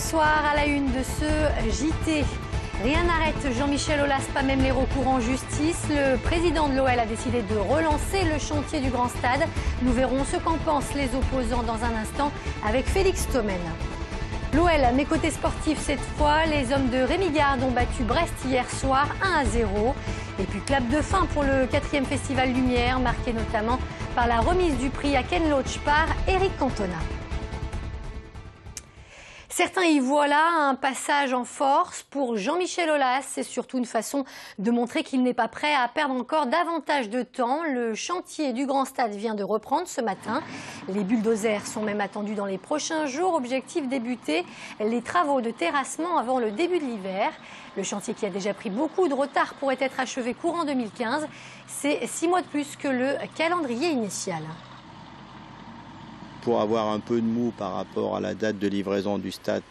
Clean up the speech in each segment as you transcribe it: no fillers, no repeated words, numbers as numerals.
Bonsoir, à la une de ce JT. Rien n'arrête Jean-Michel Aulas, pas même les recours en justice. Le président de l'OL a décidé de relancer le chantier du Grand Stade. Nous verrons ce qu'en pensent les opposants dans un instant avec Félix Thomen. L'OL, mes côtés sportifs cette fois, les hommes de Rémi Garde ont battu Brest hier soir 1-0. Et puis clap de fin pour le 4e Festival Lumière, marqué notamment par la remise du prix à Ken Loach par Eric Cantona. Certains y voient là un passage en force pour Jean-Michel Aulas. C'est surtout une façon de montrer qu'il n'est pas prêt à perdre encore davantage de temps. Le chantier du Grand Stade vient de reprendre ce matin. Les bulldozers sont même attendus dans les prochains jours. Objectif débuter les travaux de terrassement avant le début de l'hiver. Le chantier qui a déjà pris beaucoup de retard pourrait être achevé courant 2015. C'est 6 mois de plus que le calendrier initial. Pour avoir un peu de mou par rapport à la date de livraison du stade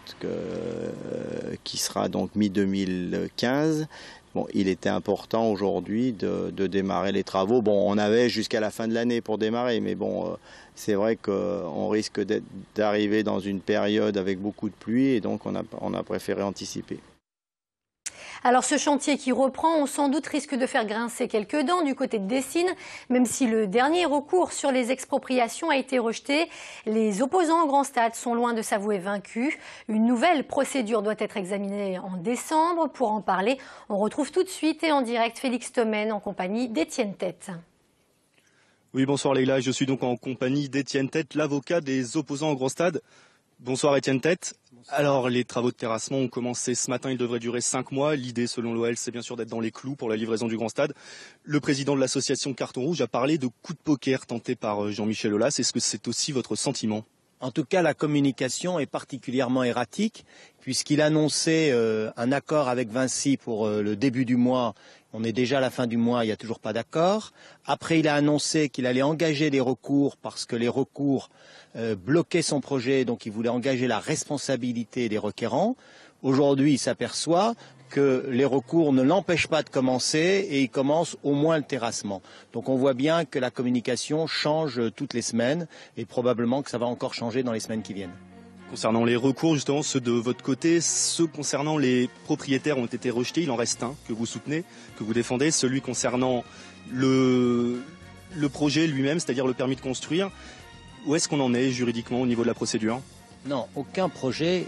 qui sera donc mi-2015, bon, il était important aujourd'hui de démarrer les travaux. Bon, on avait jusqu'à la fin de l'année pour démarrer, mais bon, c'est vrai qu'on risque d'arriver dans une période avec beaucoup de pluie et donc on a préféré anticiper. Alors ce chantier qui reprend, on sans doute risque de faire grincer quelques dents du côté de Dessines, même si le dernier recours sur les expropriations a été rejeté. Les opposants au Grand Stade sont loin de s'avouer vaincus. Une nouvelle procédure doit être examinée en décembre. Pour en parler, on retrouve tout de suite et en direct Félix Thomen en compagnie d'Étienne Tête. Oui, bonsoir Leïla, je suis donc en compagnie d'Étienne Tête, l'avocat des opposants au Grand Stade. Bonsoir Étienne Tête. Alors, les travaux de terrassement ont commencé ce matin, ils devraient durer 5 mois. L'idée, selon l'OL, c'est bien sûr d'être dans les clous pour la livraison du Grand Stade. Le président de l'association Carton Rouge a parlé de coup de poker tenté par Jean-Michel Aulas. Est-ce que c'est aussi votre sentiment ? En tout cas, la communication est particulièrement erratique, puisqu'il annonçait un accord avec Vinci pour le début du mois. On est déjà à la fin du mois, il n'y a toujours pas d'accord. Après, il a annoncé qu'il allait engager des recours parce que les recours bloquaient son projet, donc il voulait engager la responsabilité des requérants. Aujourd'hui, il s'aperçoit que les recours ne l'empêchent pas de commencer et il commence au moins le terrassement. Donc on voit bien que la communication change toutes les semaines et probablement que ça va encore changer dans les semaines qui viennent. Concernant les recours, justement, ceux de votre côté, ceux concernant les propriétaires ont été rejetés. Il en reste un que vous soutenez, que vous défendez, celui concernant le projet lui-même, c'est-à-dire le permis de construire. Où est-ce qu'on en est juridiquement au niveau de la procédure ? Non, aucun projet,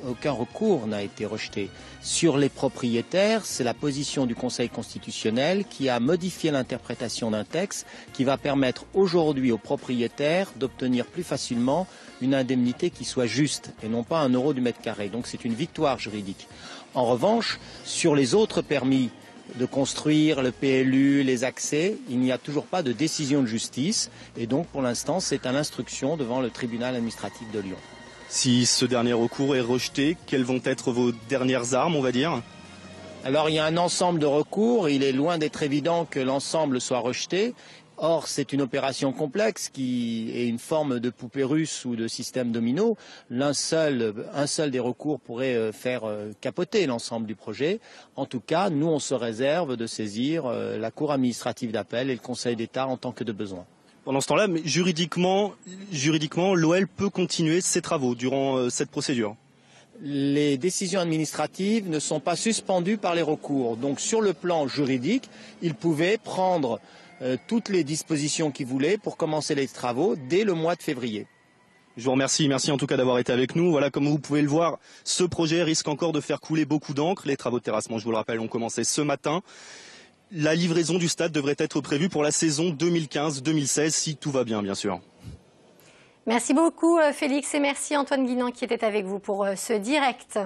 aucun recours n'a été rejeté. Sur les propriétaires, c'est la position du Conseil constitutionnel qui a modifié l'interprétation d'un texte qui va permettre aujourd'hui aux propriétaires d'obtenir plus facilement une indemnité qui soit juste et non pas 1 euro du mètre carré. Donc c'est une victoire juridique. En revanche, sur les autres permis de construire, le PLU, les accès, il n'y a toujours pas de décision de justice et donc pour l'instant c'est à l'instruction devant le tribunal administratif de Lyon. Si ce dernier recours est rejeté, quelles vont être vos dernières armes, on va dire ? Alors il y a un ensemble de recours, il est loin d'être évident que l'ensemble soit rejeté. Or, c'est une opération complexe qui est une forme de poupée russe ou de système domino. Un seul des recours pourrait faire capoter l'ensemble du projet. En tout cas, nous, on se réserve de saisir la Cour administrative d'appel et le Conseil d'État en tant que de besoin. Pendant ce temps-là, mais juridiquement, l'OL peut continuer ses travaux durant cette procédure. Les décisions administratives ne sont pas suspendues par les recours. Donc, sur le plan juridique, ils pouvaient prendre toutes les dispositions qu'ils voulaient pour commencer les travaux dès le mois de février. Je vous remercie, merci en tout cas d'avoir été avec nous. Voilà, comme vous pouvez le voir, ce projet risque encore de faire couler beaucoup d'encre. Les travaux de terrassement, je vous le rappelle, ont commencé ce matin. La livraison du stade devrait être prévue pour la saison 2015-2016, si tout va bien sûr. Merci beaucoup Félix et merci Antoine Guinan qui était avec vous pour ce direct.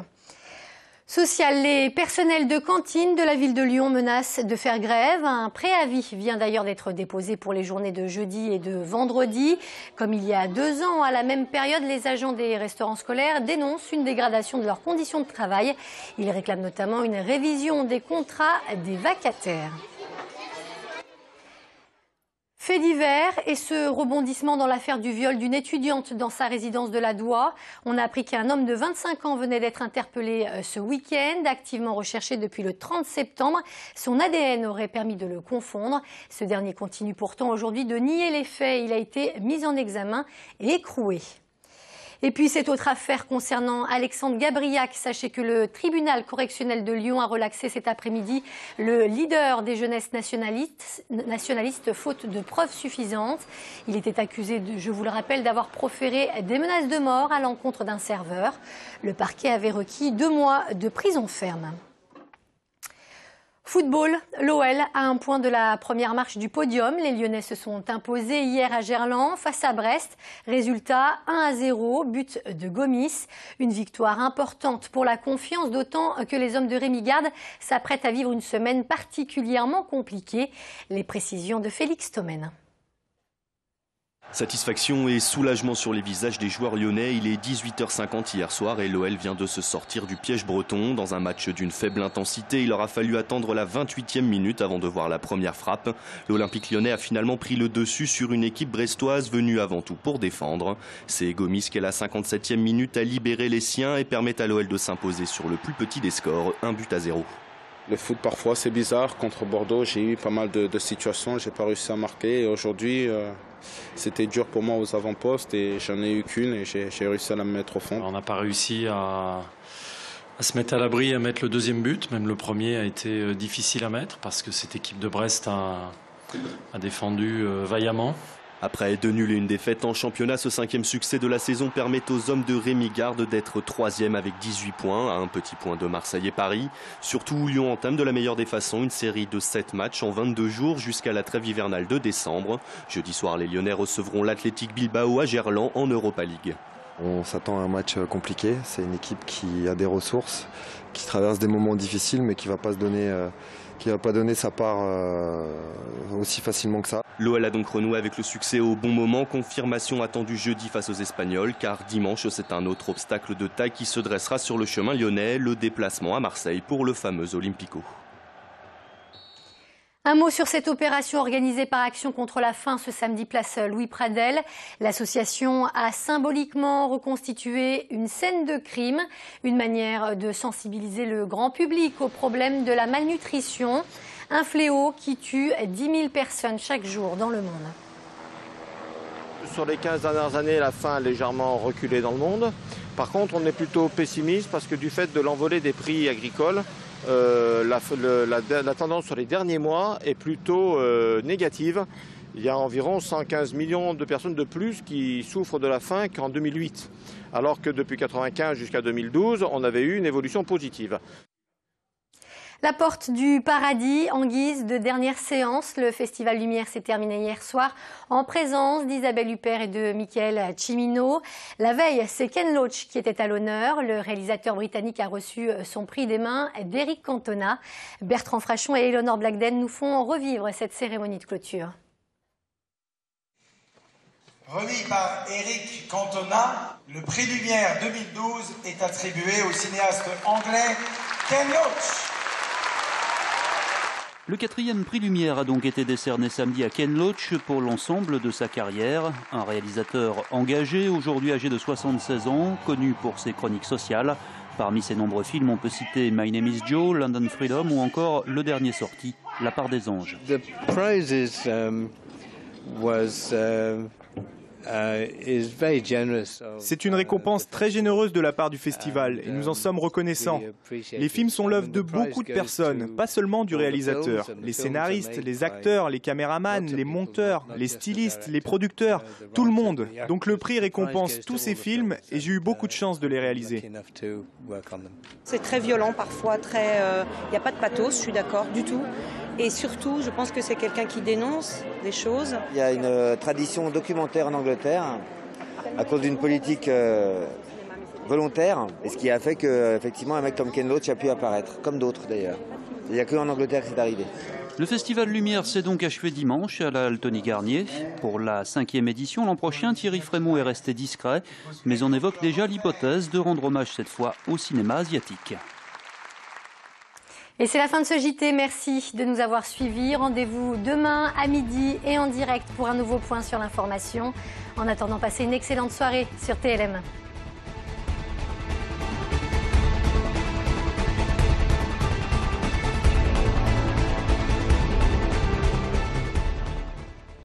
Social, les personnels de cantine de la ville de Lyon menacent de faire grève. Un préavis vient d'ailleurs d'être déposé pour les journées de jeudi et de vendredi. Comme il y a 2 ans, à la même période, les agents des restaurants scolaires dénoncent une dégradation de leurs conditions de travail. Ils réclament notamment une révision des contrats des vacataires. Fait divers et ce rebondissement dans l'affaire du viol d'une étudiante dans sa résidence de la Doua. On a appris qu'un homme de 25 ans venait d'être interpellé ce week-end, activement recherché depuis le 30 septembre. Son ADN aurait permis de le confondre. Ce dernier continue pourtant aujourd'hui de nier les faits. Il a été mis en examen et écroué. Et puis cette autre affaire concernant Alexandre Gabriac. Sachez que le tribunal correctionnel de Lyon a relaxé cet après-midi le leader des jeunesses nationalistes faute de preuves suffisantes. Il était accusé, je vous le rappelle, d'avoir proféré des menaces de mort à l'encontre d'un serveur. Le parquet avait requis 2 mois de prison ferme. Football, l'OL à un point de la première marche du podium. Les Lyonnais se sont imposés hier à Gerland face à Brest. Résultat 1-0, but de Gomis. Une victoire importante pour la confiance, d'autant que les hommes de Rémi Garde s'apprêtent à vivre une semaine particulièrement compliquée. Les précisions de Félix Thomen. Satisfaction et soulagement sur les visages des joueurs lyonnais. Il est 18h50 hier soir et l'OL vient de se sortir du piège breton. Dans un match d'une faible intensité, il aura fallu attendre la 28e minute avant de voir la première frappe. L'Olympique lyonnais a finalement pris le dessus sur une équipe brestoise venue avant tout pour défendre. C'est Gomis qui, à la 57e minute, a libéré les siens et permet à l'OL de s'imposer sur le plus petit des scores, 1-0. Le foot, parfois, c'est bizarre. Contre Bordeaux, j'ai eu pas mal de situations. J'ai pas réussi à marquer. Et aujourd'hui, c'était dur pour moi aux avant-postes et j'en ai eu qu'une et j'ai réussi à la mettre au fond. On n'a pas réussi à se mettre à l'abri, à mettre le deuxième but. Même le premier a été difficile à mettre parce que cette équipe de Brest a défendu vaillamment. Après 2 nuls et une défaite en championnat, ce 5e succès de la saison permet aux hommes de Rémi Garde d'être 3e avec 18 points, à un petit point de Marseille et Paris. Surtout, Lyon entame de la meilleure des façons une série de 7 matchs en 22 jours jusqu'à la trêve hivernale de décembre. Jeudi soir, les Lyonnais recevront l'Athletic Bilbao à Gerland en Europa League. On s'attend à un match compliqué. C'est une équipe qui a des ressources, qui traverse des moments difficiles, mais qui ne va pas donner sa part aussi facilement que ça. L'OL a donc renoué avec le succès au bon moment. Confirmation attendue jeudi face aux Espagnols, car dimanche, c'est un autre obstacle de taille qui se dressera sur le chemin lyonnais, le déplacement à Marseille pour le fameux Olympico. Un mot sur cette opération organisée par Action contre la faim ce samedi place Louis Pradel. L'association a symboliquement reconstitué une scène de crime, une manière de sensibiliser le grand public au problème de la malnutrition, un fléau qui tue 10 000 personnes chaque jour dans le monde. Sur les 15 dernières années, la faim a légèrement reculé dans le monde. Par contre, on est plutôt pessimiste parce que du fait de l'envolée des prix agricoles, la tendance sur les derniers mois est plutôt négative. Il y a environ 115 millions de personnes de plus qui souffrent de la faim qu'en 2008, alors que depuis 1995 jusqu'à 2012, on avait eu une évolution positive. La porte du paradis en guise de dernière séance. Le Festival Lumière s'est terminé hier soir en présence d'Isabelle Huppert et de Michael Cimino. La veille, c'est Ken Loach qui était à l'honneur. Le réalisateur britannique a reçu son prix des mains d'Eric Cantona. Bertrand Frachon et Eleanor Blackden nous font revivre cette cérémonie de clôture. Remis par Eric Cantona, le prix Lumière 2012 est attribué au cinéaste anglais Ken Loach. Le 4e prix Lumière a donc été décerné samedi à Ken Loach pour l'ensemble de sa carrière. Un réalisateur engagé, aujourd'hui âgé de 76 ans, connu pour ses chroniques sociales. Parmi ses nombreux films, on peut citer My Name is Joe, London Freedom ou encore le dernier sorti, La part des anges. The prizes C'est une récompense très généreuse de la part du festival et nous en sommes reconnaissants. Les films sont l'œuvre de beaucoup de personnes, pas seulement du réalisateur. Les scénaristes, les acteurs, les caméramans, les monteurs, les stylistes, les producteurs, tout le monde. Donc le prix récompense tous ces films et j'ai eu beaucoup de chance de les réaliser. C'est très violent parfois, il n'y a pas de pathos, je suis d'accord, du tout. Et surtout, je pense que c'est quelqu'un qui dénonce des choses. Il y a une tradition documentaire en Angleterre à cause d'une politique volontaire, et ce qui a fait qu'effectivement un mec comme Ken Loach a pu apparaître, comme d'autres d'ailleurs. Il n'y a que en Angleterre que c'est arrivé. Le Festival Lumière s'est donc achevé dimanche à la Altony Garnier. Pour la 5e édition, l'an prochain, Thierry Frémaux est resté discret, mais on évoque déjà l'hypothèse de rendre hommage cette fois au cinéma asiatique. Et c'est la fin de ce JT. Merci de nous avoir suivis. Rendez-vous demain à midi et en direct pour un nouveau point sur l'information. En attendant, passez une excellente soirée sur TLM.